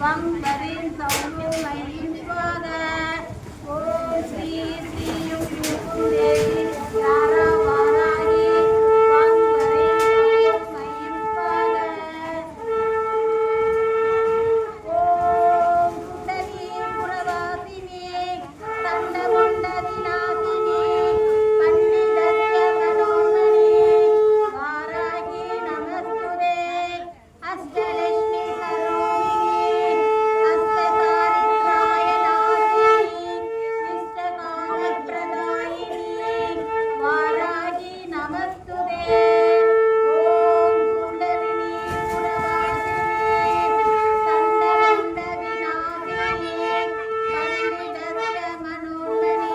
வம்பரின் சௌமியின் சுவாக ஓம் ஸ்ரீ ஸ்ரீ தேவி யாரா வாராகி வம்பரின் சௌமியின் சுவாக ஓம் குண்டலி புரவாசினி தண்டமுண்ட விநாசினி பண்டிதஸ்ய மனோன்மணி வாராகி நமஸ்துதே அஷ்டலக்ஷ்மி சரோமினி அஷ்டதாரித்ராய நாசினி இஷ்டகாமப்ரதாயினி வாராகி நமஸ்துதே ஓம் குண்டலினி புரவாசினி தண்டமுண்ட விநாசினி பண்டிதஸ்ய மனோன்மணி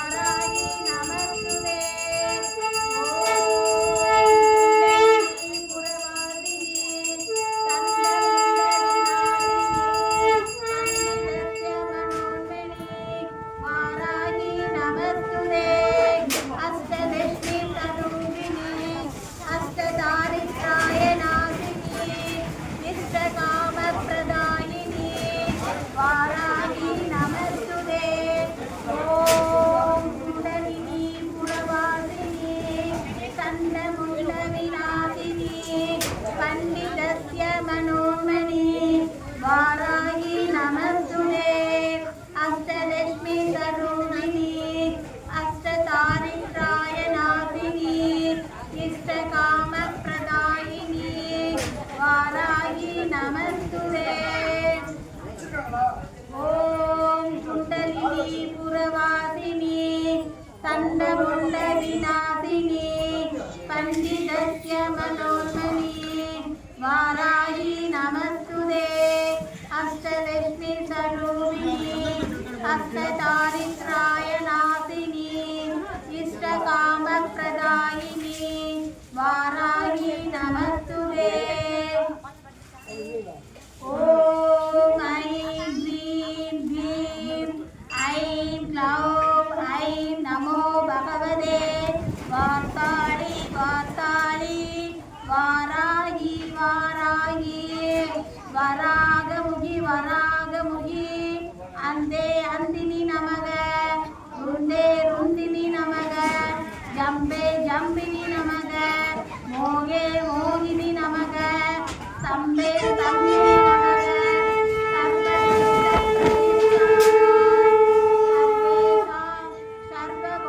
வாராகி நமஸ்துதே அஷ்டலக்ஷ்மி சரோமினி அஷ்டதாரித்ராய நாசினி இஷ்டகாமப்ரதாயினி வாராகி நமஸ்துதே ஓம் குண்டலினி புரவாசினி தண்டமுண்ட விநாசினி பண்டிதஸ்ய மனோன்மணி வாராகி நமஸ்துதே அஷ்டலக்ஷ்மி சரோமினி அஷ்டதாரித்ராய நாசினி இஷ்டகாமப்ரதாயினி வாராகி நமஸ்துதே ஓம் குண்டலினி புரவாசினி தண்டமுண்ட விநாசினி பண்டிதஸ்ய மனோன்மணி வாராகி நமஸ்துதே அஷ்டலக்ஷ்மி சரோமினி அஷ்டதாரித்ராய நாசினி இஷ்டகாமப்ரதாயினி வாராகி நமஸ்துதே ஓம் ஐம் க்ளீம் க்ளீம் ஐம் க்ளௌம் ஐம் நமோ பகவதே வார்த்தாளி வார்த்தாளி வாராகி வாராகி வராகமுகி வராகமுகி அந்தே அந்தினி நமக ருந்தே ருந்தினி நமக ஜம்பே ஜம்பினி நமக மோகே மோகினி நமக சம்பே சம்பினி நமக சர்வ